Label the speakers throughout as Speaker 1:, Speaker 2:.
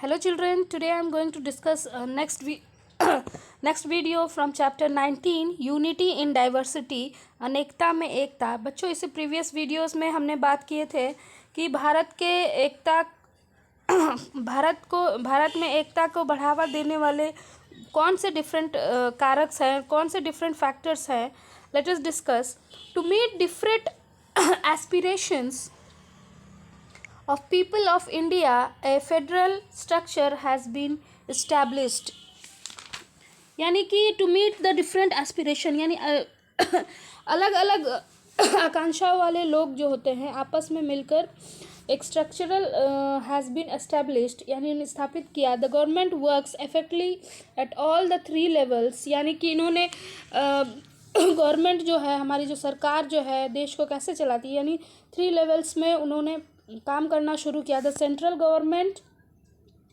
Speaker 1: Hello children, today I am going to discuss next video from chapter 19 Unity in Diversity अनेकता में एकता। बच्चों इससे previous videos में हमने बात किए थे कि भारत में एकता को बढ़ावा देने वाले कौन से डिफरेंट कारक्स हैं, कौन से डिफरेंट फैक्टर्स हैं। Let us discuss to meet different aspirations of people of India, a federal structure has been established। यानी कि to meet the different aspiration यानी अलग अलग आकांक्षाओं वाले लोग जो होते हैं आपस में मिलकर एक स्ट्रक्चरल हैज़ बीन एस्टेब्लिश्ड यानी स्थापित किया। The government works effectively at all the 3 levels, यानी कि इन्होंने गवर्नमेंट जो है, हमारी जो सरकार जो है देश को कैसे चलाती है, यानी 3 लेवल्स में उन्होंने काम करना शुरू किया। The central government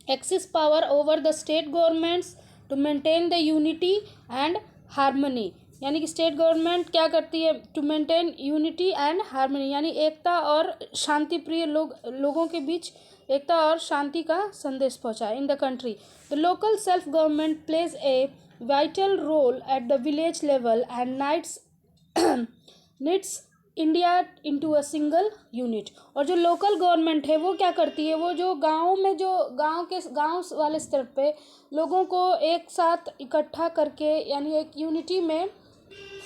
Speaker 1: exercise power over the state governments to maintain the unity and harmony, यानी कि स्टेट गवर्नमेंट क्या करती है, to maintain unity and harmony, यानी एकता और शांति प्रिय लोगों के बीच एकता और शांति का संदेश पहुंचा in the country. The local self government plays a vital role at the village level and knits India into a single unit. और जो लोकल गवर्नमेंट है वो क्या करती है, वो जो गांव वाले स्तर पे लोगों को एक साथ इकट्ठा करके यानी एक यूनिटी में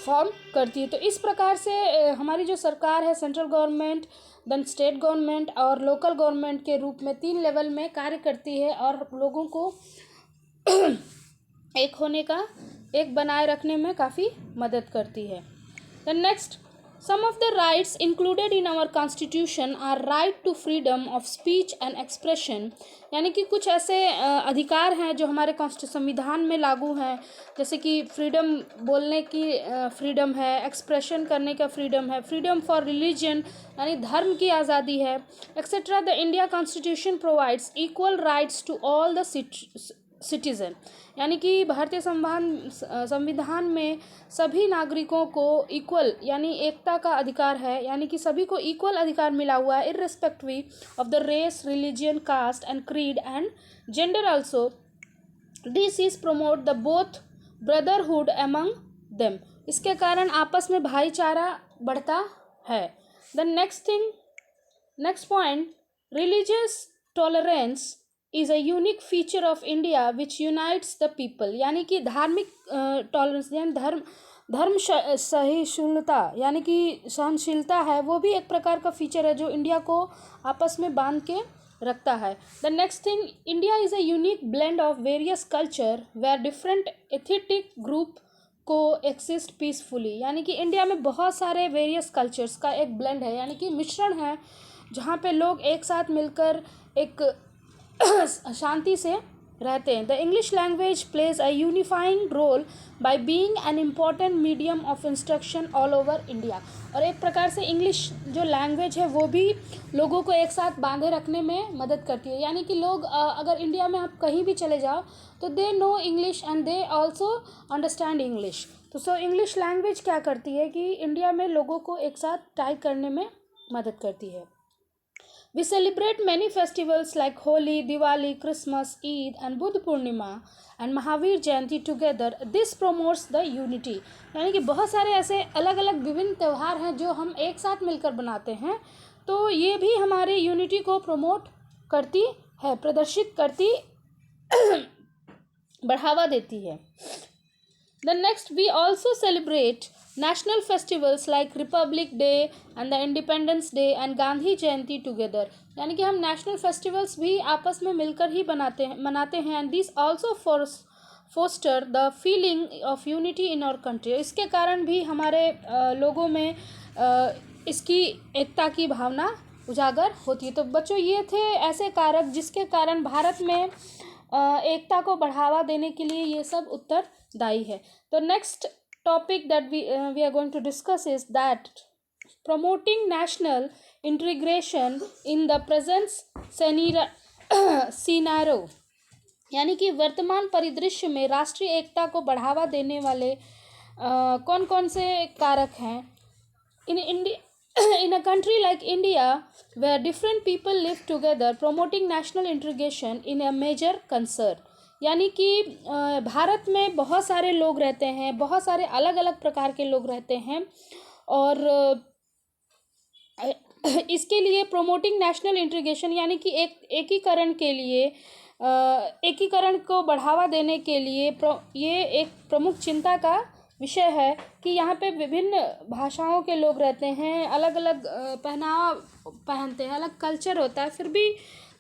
Speaker 1: फॉर्म करती है। तो इस प्रकार से हमारी जो सरकार है, central government, then state government और लोकल गवर्नमेंट के रूप में 3 लेवल में कार्य करती है और लोगों को एक बनाए रखने में काफ़ी मदद करती है। The next, some of the rights included in our constitution are right to freedom of speech and expression, यानी कि कुछ ऐसे अधिकार हैं जो हमारे संविधान में लागू हैं, जैसे कि फ्रीडम बोलने की फ्रीडम है, एक्सप्रेशन करने का फ्रीडम है, फ्रीडम फॉर रिलीजन यानी धर्म की आज़ादी है, etcetera. The India constitution provides equal rights to all the citizen, यानी कि भारतीय संविधान में सभी नागरिकों को इक्वल यानी एकता का अधिकार है, यानी कि सभी को इक्वल अधिकार मिला हुआ है irrespective of the race, religion, caste and creed and gender also. This is promote the both brotherhood among them, इसके कारण आपस में भाईचारा बढ़ता है। The next point, religious tolerance is a unique feature of India which unites the people, यानी कि धार्मिक टॉलरेंस यानी धर्म सहिष्णुता यानी कि सहनशीलता है, वो भी एक प्रकार का फीचर है जो इंडिया को आपस में बांध के रखता है। The next thing, India is a unique blend of various culture where different ethnic group coexist peacefully, यानी कि इंडिया में बहुत सारे वेरियस कल्चर्स का एक ब्लेंड है यानी कि मिश्रण है, जहाँ पे लोग एक साथ मिलकर एक शांति से रहते हैं। The English language plays a unifying role by being an important medium of instruction all over India, और एक प्रकार से इंग्लिश जो लैंग्वेज है वो भी लोगों को एक साथ बांधे रखने में मदद करती है, यानी कि लोग अगर इंडिया में आप कहीं भी चले जाओ तो they know English and they also understand English. तो सो इंग्लिश लैंग्वेज क्या करती है कि इंडिया में लोगों को एक साथ टाई करने में मदद करती है। We celebrate many festivals like Holi, Diwali, Christmas, Eid and Buddha Purnima and Mahavir Jayanti together. This promotes the unity, यानी कि बहुत सारे ऐसे अलग अलग विभिन्न त्यौहार हैं जो हम एक साथ मिलकर बनाते हैं, तो ये भी हमारे यूनिटी को प्रमोट करती है, प्रदर्शित करती बढ़ावा देती है। The next, we also celebrate national festivals like Republic Day and the Independence Day and Gandhi Jayanti together, यानी कि हम नेशनल फेस्टिवल्स भी आपस में मिलकर ही मनाते हैं and this also foster the feeling of unity in our country, इसके कारण भी हमारे लोगों में इसकी एकता की भावना उजागर होती है। तो बच्चों ये थे ऐसे कारक जिसके कारण भारत में एकता को बढ़ावा देने के लिए ये सब उत्तरदायी है। तो next topic that we are going to discuss is that promoting national integration in the present scenario, यानी कि वर्तमान परिदृश्य में राष्ट्रीय एकता को बढ़ावा देने वाले कौन कौन से कारक हैं। In India in a country like India, where different people live together, promoting national integration in a major concern. यानी कि भारत में बहुत सारे लोग रहते हैं, बहुत सारे अलग अलग प्रकार के लोग रहते हैं, और इसके लिए प्रोमोटिंग नेशनल इंटीग्रेशन यानी कि एकीकरण के लिए, एकीकरण को बढ़ावा देने के लिए ये एक प्रमुख चिंता का विषय है कि यहाँ पे विभिन्न भाषाओं के लोग रहते हैं, अलग अलग पहनावा पहनते हैं, अलग कल्चर होता है, फिर भी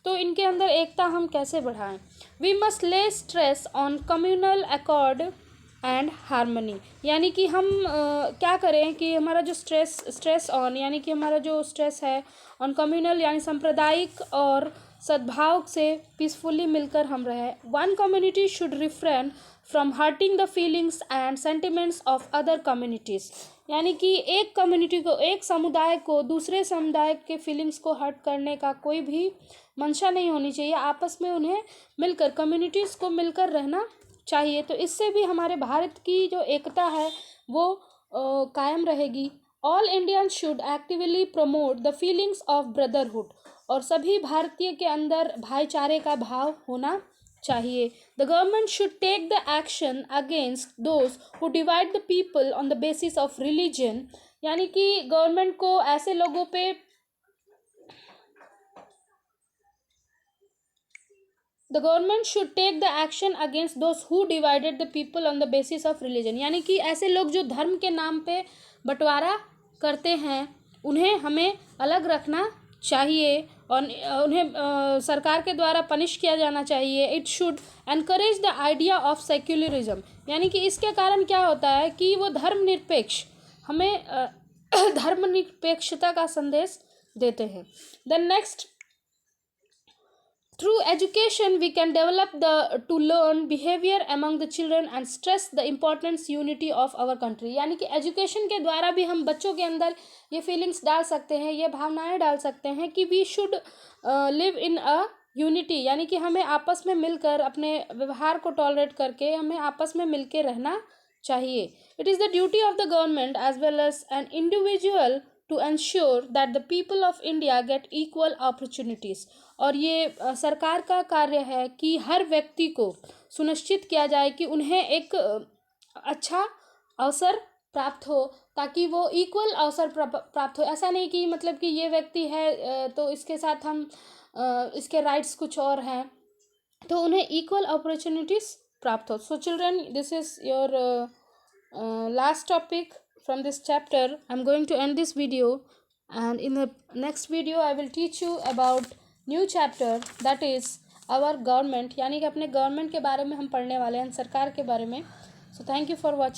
Speaker 1: तो इनके अंदर एकता हम कैसे बढ़ाएं. वी मस्ट ले stress on communal accord and harmony. यानी कि हम क्या करें कि हमारा जो स्ट्रेस ऑन यानी कि हमारा जो स्ट्रेस है ऑन कम्युनल यानी सांप्रदायिक और सद्भाव से पीसफुली मिलकर हम रहें. One community should refrain from hurting the feelings and sentiments of other communities. यानी कि एक कम्युनिटी को, एक समुदाय को दूसरे समुदाय के फीलिंग्स को हर्ट करने का कोई भी मंशा नहीं होनी चाहिए. आपस में उन्हें मिलकर, कम्युनिटीज़ को मिलकर रहना चाहिए. तो इससे भी हमारे भारत की जो एकता है वो कायम रहेगी. All Indians should actively promote the feelings of brotherhood. और सभी भारतीय के अंदर भाईचारे का भाव होना चाहिए. The government should take the action against those who divide the people on the basis of religion. यानी कि गवर्नमेंट को ऐसे लोगों पे The government should take the action against those who divided the people on the basis of religion. यानी कि ऐसे लोग जो धर्म के नाम पे बंटवारा करते हैं उन्हें हमें अलग रखना चाहिए और उन्हें सरकार के द्वारा पनिश किया जाना चाहिए. It should encourage the idea of secularism. यानी कि इसके कारण क्या होता है कि वो धर्मनिरपेक्ष, हमें धर्मनिरपेक्षता का संदेश देते हैं. The next, through education we can develop to learn behavior among the children and stress the importance unity of our country. यानी कि एजुकेशन के द्वारा भी हम बच्चों के अंदर ये फीलिंग्स डाल सकते हैं, ये भावनाएं डाल सकते हैं कि we should live in a unity. यानी कि हमें आपस में मिलकर, अपने व्यवहार को टॉलरेट करके हमें आपस में मिलकर रहना चाहिए. It is the duty of the government as well as an individual to ensure that the people of India get equal opportunities. और ये सरकार का कार्य है कि हर व्यक्ति को सुनिश्चित किया जाए कि उन्हें एक अच्छा अवसर प्राप्त हो, ताकि वो इक्वल अवसर प्राप्त हो. ऐसा नहीं कि मतलब कि ये व्यक्ति है तो इसके साथ हम इसके राइट्स कुछ और हैं, तो उन्हें इक्वल अपॉर्चुनिटीज़ प्राप्त हो. So children, this is your last topic from this chapter. I'm going to end this video, and in the next video I will teach you about new chapter, that is our government. यानी कि अपने government के बारे में हम पढ़ने वाले हैं, सरकार के बारे में. So thank you for watching.